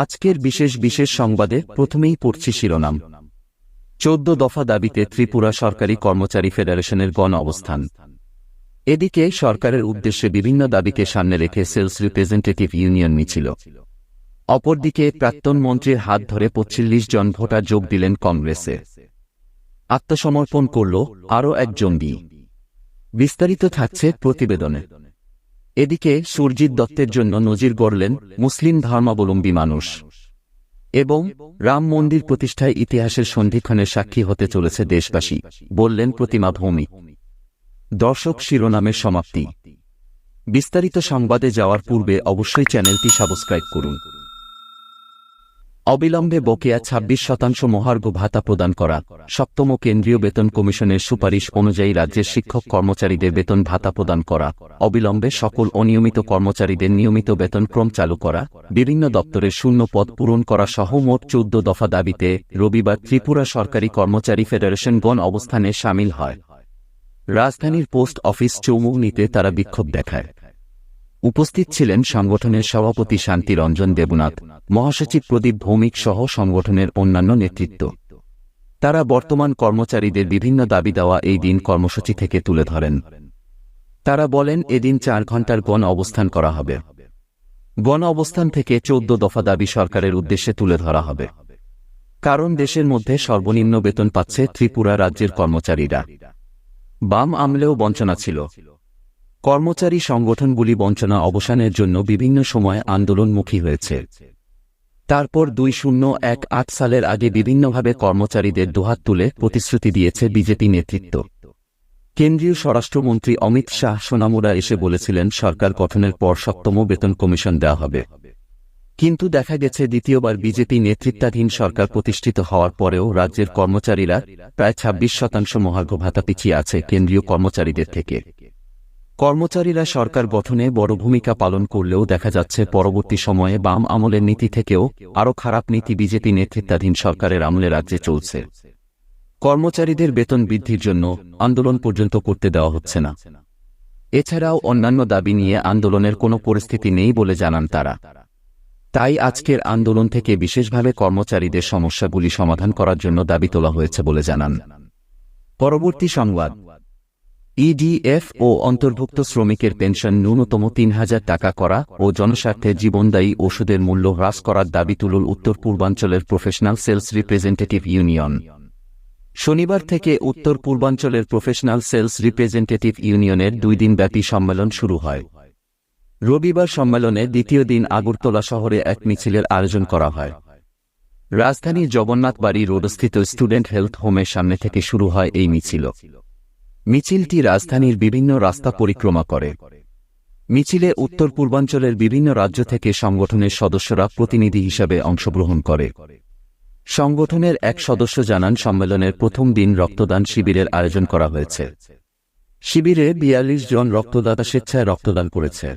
আজকের বিশেষ বিশেষ সংবাদে প্রথমেই পড়ছি শিরোনাম। 14 দফা দাবিতে ত্রিপুরা সরকারি কর্মচারী ফেডারেশনের গণ অবস্থান। এদিকে সরকারের উদ্দেশ্যে বিভিন্ন দাবিকে সামনে রেখে সেলস রিপ্রেজেন্টেটিভ ইউনিয়ন মিছিল। অপরদিকে প্রাক্তন মন্ত্রীর হাত ধরে 45 জন ভোটার যোগ দিলেন কংগ্রেসে। আত্মসমর্পণ করল আরও এক জঙ্গি। বিস্তারিত থাকছে প্রতিবেদনে। এদিকে সুরজিৎ দত্তের জন্য নজির গড়লেন মুসলিম ধর্মাবলম্বী মানুষ এবং রাম মন্দির প্রতিষ্ঠায় ইতিহাসের সন্ধিক্ষণের সাক্ষী হতে চলেছে দেশবাসী, বললেন প্রতিমা ভৌমিক। দর্শক, শিরোনামের সমাপ্তি। বিস্তারিত সংবাদে যাওয়ার পূর্বে অবশ্যই চ্যানেলটি সাবস্ক্রাইব করুন। অবিলম্বে বকেয়া 26% মহার্ঘ ভাতা প্রদান করা। সপ্তম কেন্দ্রীয় বেতন কমিশনের সুপারিশ অনুযায়ী রাজ্যের শিক্ষক কর্মচারীদের বেতন ভাতা প্রদান করা, অবিলম্বে সকল অনিয়মিত কর্মচারীদের নিয়মিত বেতনক্রম চালু করা, বিভিন্ন দপ্তরের শূন্য পদ পূরণ করা সহ মোট 14 দফা দাবিতে রবিবার ত্রিপুরা সরকারি কর্মচারী ফেডারেশন গণ অবস্থানে সামিল হয়। রাজধানীর পোস্ট অফিস চৌমুহনীতে তারা বিক্ষোভ দেখায়। উপস্থিত ছিলেন সংগঠনের সভাপতি শান্তি রঞ্জন দেবনাথ, মহাসচিব প্রদীপ ভৌমিক সহ সংগঠনের অন্যান্য নেতৃত্ব। তারা বর্তমান কর্মচারীদের বিভিন্ন দাবি দেওয়া এই দিন কর্মসূচি থেকে তুলে ধরেন। তারা বলেন, এদিন 4 ঘণ্টার গণ অবস্থান করা হবে। গণ অবস্থান থেকে 14 দফা দাবি সরকারের উদ্দেশ্যে তুলে ধরা হবে। কারণ দেশের মধ্যে সর্বনিম্ন বেতন পাচ্ছে ত্রিপুরা রাজ্যের কর্মচারীরা। বাম আমলেও বঞ্চনা ছিল। কর্মচারী সংগঠনগুলি বঞ্চনা অবসানের জন্য বিভিন্ন সময়ে আন্দোলনমুখী হয়েছে। তারপর 2018 সালের আগে বিভিন্নভাবে কর্মচারীদের দুহাত তুলে প্রতিশ্রুতি দিয়েছে বিজেপি নেতৃত্ব। কেন্দ্রীয় স্বরাষ্ট্রমন্ত্রী অমিত শাহ সোনামুড়া এসে বলেছিলেন সরকার গঠনের পর 7তম বেতন কমিশন দেওয়া হবে। কিন্তু দেখা গেছে দ্বিতীয়বার বিজেপি নেতৃত্বাধীন সরকার প্রতিষ্ঠিত হওয়ার পরেও রাজ্যের কর্মচারীরা প্রায় 26% মহার্ঘ ভাতা পিছিয়ে আছে কেন্দ্রীয় কর্মচারীদের থেকে। কর্মচারীরা সরকার গঠনে বড় ভূমিকা পালন করলেও দেখা যাচ্ছে পরবর্তী সময়ে বাম আমলের নীতি থেকেও আরও খারাপ নীতি বিজেপি নেতৃত্বাধীন সরকারের আমলে রাজ্যে চলছে। কর্মচারীদের বেতন বৃদ্ধির জন্য আন্দোলন পর্যন্ত করতে দেওয়া হচ্ছে না। এছাড়াও অন্যান্য দাবি নিয়ে আন্দোলনের কোনো পরিস্থিতি নেই বলে জানান তারা। তাই আজকের আন্দোলন থেকে বিশেষভাবে কর্মচারীদের সমস্যাগুলি সমাধান করার জন্য দাবি তোলা হয়েছে বলে জানান। পরবর্তী সংবাদ। ইডিএফ ও অন্তর্ভুক্ত শ্রমিকের পেনশন ন্যূনতম 3000 টাকা করা ও জনস্বার্থে জীবনদায়ী ওষুধের মূল্য হ্রাস করার দাবি তুলল উত্তর পূর্বাঞ্চলের প্রফেশনাল সেলস রিপ্রেজেন্টেটিভ ইউনিয়ন। শনিবার থেকে উত্তর পূর্বাঞ্চলের প্রফেশনাল সেলস রিপ্রেজেন্টেটিভ ইউনিয়নের 2 দিনব্যাপী সম্মেলন শুরু হয়। রবিবার সম্মেলনের দ্বিতীয় দিন আগরতলা শহরে এক মিছিলের আয়োজন করা হয়। রাজধানীর জগন্নাথ বাড়ি রোডস্থিত স্টুডেন্ট হেলথ হোমের সামনে থেকে শুরু হয় এই মিছিল। মিছিলটি রাজধানীর বিভিন্ন রাস্তা পরিক্রমা করে। মিছিলে উত্তর পূর্বাঞ্চলের বিভিন্ন রাজ্য থেকে সংগঠনের সদস্যরা প্রতিনিধি হিসাবে অংশগ্রহণ করে। সংগঠনের এক সদস্য জানান, সম্মেলনের প্রথম দিন রক্তদান শিবিরের আয়োজন করা হয়েছে। শিবিরে 42 জন রক্তদাতা স্বেচ্ছায় রক্তদান করেছে।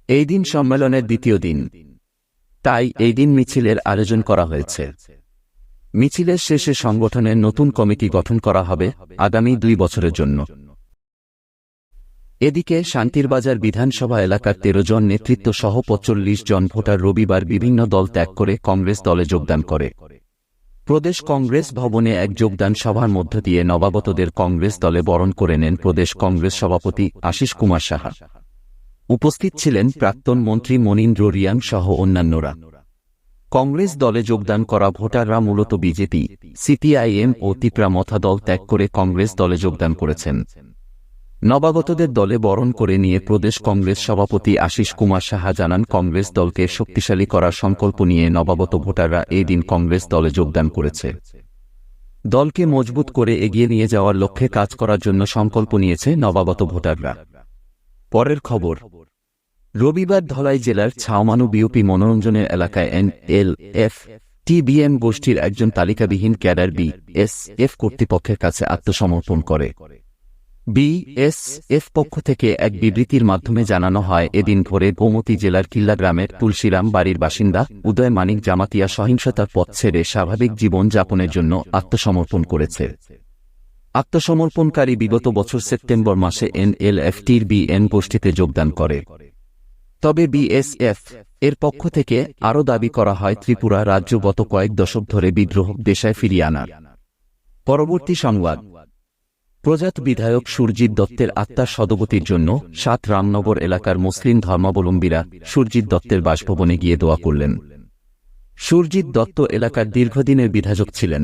এই দিন সম্মেলনের দ্বিতীয় দিন, তাই এই দিন মিছিলের আয়োজন করা হয়েছে। মিছিলের শেষে সংগঠনের নতুন কমিটি গঠন করা হবে আগামী 2 বছরের জন্য। এদিকে শান্তিরবাজার বিধানসভা এলাকার 13 জন নেতৃত্ব সহ 45 জন ভোটার রবিবার বিভিন্ন দল ত্যাগ করে কংগ্রেস দলে যোগদান করে। প্রদেশ কংগ্রেস ভবনে এক যোগদান সভার মধ্য দিয়ে নবাগতদের কংগ্রেস দলে বরণ করে নেন প্রদেশ কংগ্রেস সভাপতি আশিস কুমার সাহা। উপস্থিত ছিলেন প্রাক্তন মন্ত্রী মনীন্দ্র রিয়াং সহ অন্যান্যরা। কংগ্রেস দলে যোগদান করা ভোটাররা মূলত বিজেপি, সিপিআইএম ও তিপ্রা মথা দল ত্যাগ করে কংগ্রেস দলে যোগদান করেছেন। নবাগতদের দলে বরণ করে নিয়ে প্রদেশ কংগ্রেস সভাপতি আশিস কুমার সাহা জানান, কংগ্রেস দলকে শক্তিশালী করার সংকল্প নিয়ে নবাগত ভোটাররা এই দিন কংগ্রেস দলে যোগদান করেছে। দলকে মজবুত করে এগিয়ে নিয়ে যাওয়ার লক্ষ্যে কাজ করার জন্য সংকল্প নিয়েছে নবাগত ভোটাররা। পরের খবর। রবিবার ধলাই জেলার ছাওমানু বিওপি মনোরঞ্জনের এলাকায় এনএলএফ টিবিএম গোষ্ঠীর একজন তালিকাবিহীন ক্যাডার বিএসএফ কর্তৃপক্ষের কাছে আত্মসমর্পণ করে। বিএসএফ পক্ষ থেকে এক বিবৃতির মাধ্যমে জানানো হয়, এদিন ভোরে গোমতী জেলার কিল্লা গ্রামের তুলসীরাম বাড়ির বাসিন্দা উদয় মানিক জামাতিয়া সহিংসতার পথ ছেড়ে স্বাভাবিক জীবন যাপনের জন্য আত্মসমর্পণ করেছে। আত্মসমর্পণকারী বিগত বছর সেপ্টেম্বর মাসে এনএলএফ টির বিএন গোষ্ঠীতে যোগদান করে। তবে বিএসএফ এর পক্ষ থেকে আরও দাবি করা হয় ত্রিপুরা রাজ্য গত কয়েক দশক ধরে বিদ্রোহ দেশায় ফিরিয়ে আনার। পরবর্তী সংবাদ। প্রজাত বিধায়ক সুরজিৎ দত্তের আত্মার সদগতির জন্য ৭ রামনগর এলাকার মুসলিম ধর্মাবলম্বীরা সুরজিৎ দত্তের বাসভবনে গিয়ে দোয়া করলেন। সুরজিৎ দত্ত এলাকার দীর্ঘদিনের বিধায়ক ছিলেন।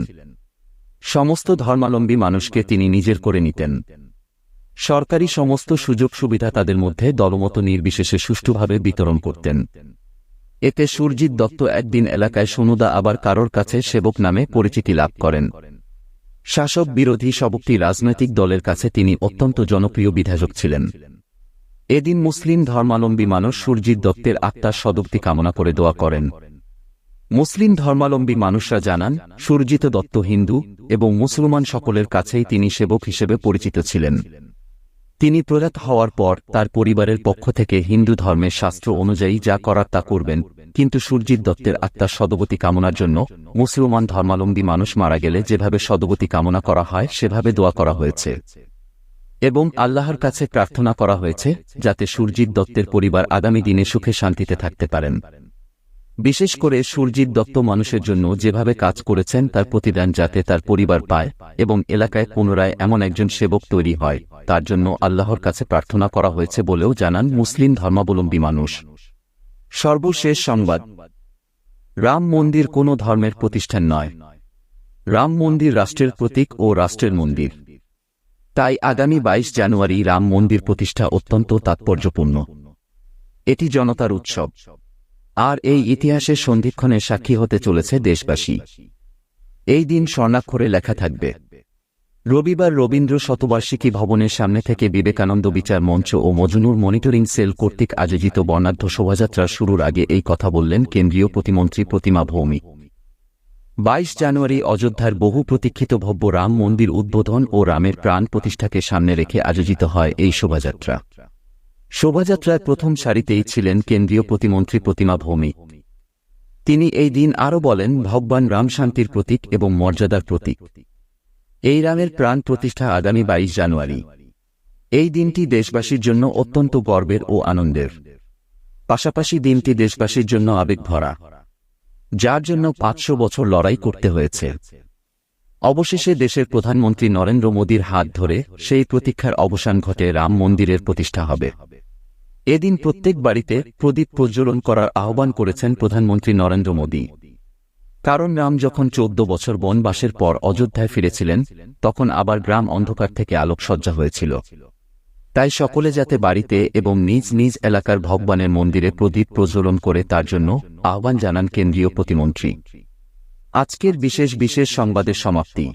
সমস্ত ধর্মাবলম্বী মানুষকে তিনি নিজের করে নিতেন। সরকারি সমস্ত সুযোগ সুবিধা তাদের মধ্যে দলমত নির্বিশেষে সুষ্ঠুভাবে বিতরণ করতেন। এতে সুরজিৎ দত্ত একদিন এলাকায় সনুদা আবার কারোর কাছে সেবক নামে পরিচিতি লাভ করেন। শাসক বিরোধী সবকটি রাজনৈতিক দলের কাছে তিনি অত্যন্ত জনপ্রিয় বিধায়ক ছিলেন। এদিন মুসলিম ধর্মাবলম্বী মানুষ সুরজিৎ দত্তের আত্মার সদগতি কামনা করে দোয়া করেন। মুসলিম ধর্মাবলম্বী মানুষরা জানান, সুরজিৎ দত্ত হিন্দু এবং মুসলমান সকলের কাছেই তিনি সেবক হিসেবে পরিচিত ছিলেন। তিনি প্রয়াত হওয়ার পর তার পরিবারের পক্ষ থেকে হিন্দু ধর্মের শাস্ত্র অনুযায়ী যা করার তা করবেন, কিন্তু সুরজিৎ দত্তের আত্মার সদগতি কামনার জন্য মুসলমান ধর্মাবলম্বী মানুষ মারা গেলে যেভাবে সদগতি কামনা করা হয় সেভাবে দোয়া করা হয়েছে এবং আল্লাহর কাছে প্রার্থনা করা হয়েছে যাতে সুরজিৎ দত্তের পরিবার আগামী দিনে সুখে শান্তিতে থাকতে পারেন। বিশেষ করে সুরজিৎ দত্ত মানুষের জন্য যেভাবে কাজ করেছেন তার প্রতিদান যাতে তার পরিবার পায় এবং এলাকায় পুনরায় এমন একজন সেবক তৈরি হয়, তার জন্য আল্লাহর কাছে প্রার্থনা করা হয়েছে বলেও জানান মুসলিম ধর্মাবলম্বী মানুষ। সর্বশেষ সংবাদ। রাম মন্দির কোনো ধর্মের প্রতিষ্ঠান নয়। রাম মন্দির রাষ্ট্রের প্রতীক ও রাষ্ট্রের মন্দির। তাই আগামী ২২ জানুয়ারি রাম মন্দির প্রতিষ্ঠা অত্যন্ত তাৎপর্যপূর্ণ। এটি জনতার উৎসব, আর এই ইতিহাসের সন্ধিক্ষণে সাক্ষী হতে চলেছে দেশবাসী। এই দিন স্বর্ণাক্ষরে লেখা থাকবে। রবিবার রবীন্দ্র শতবার্ষিকী ভবনের সামনে থেকে বিবেকানন্দ বিচার মঞ্চ ও মজনুর মনিটরিং সেল কর্তৃক আয়োজিত বর্ণাঢ্য শোভাযাত্রা শুরুর আগে এই কথা বললেন কেন্দ্রীয় প্রতিমন্ত্রী প্রতিমা ভৌমিক। ২২ জানুয়ারি অযোধ্যার বহু প্রতীক্ষিত ভব্য রাম মন্দির উদ্বোধন ও রামের প্রাণ প্রতিষ্ঠাকে সামনে রেখে আয়োজিত হয় এই শোভাযাত্রা। শোভাযাত্রায় প্রথম সারিতেই ছিলেন কেন্দ্রীয় প্রতিমন্ত্রী প্রতিমা ভৌমিক। তিনি এই দিন আরও বলেন, ভগবান রাম শান্তির প্রতীক এবং মর্যাদার প্রতীক। এই রামের প্রাণ প্রতিষ্ঠা আগামী ২২ জানুয়ারি। এই দিনটি দেশবাসীর জন্য অত্যন্ত গর্বের ও আনন্দের। পাশাপাশি দিনটি দেশবাসীর জন্য আবেগ ভরা, যার জন্য ৫০০ বছর লড়াই করতে হয়েছে। অবশেষে দেশের প্রধানমন্ত্রী নরেন্দ্র মোদীর হাত ধরে সেই প্রতীক্ষার অবসান ঘটে, রাম মন্দিরের প্রতিষ্ঠা হবে। এদিন প্রত্যেক বাড়িতে প্রদীপ প্রজ্বলন করার আহ্বান করেছেন প্রধানমন্ত্রী নরেন্দ্র মোদী। কারণ রাম যখন ১৪ বছর বনবাসের পর অযোধ্যায় ফিরেছিলেন, তখন আবার গ্রাম অন্ধকার থেকে আলোকসজ্জা হয়েছিল। তাই সকলে যাতে বাড়িতে এবং নিজ নিজ এলাকার ভগবানের মন্দিরে প্রদীপ প্রজ্বলন করে তার জন্য আহ্বান জানান কেন্দ্রীয় প্রতিমন্ত্রী। আজকের বিশেষ সংবাদের সমাপ্তি।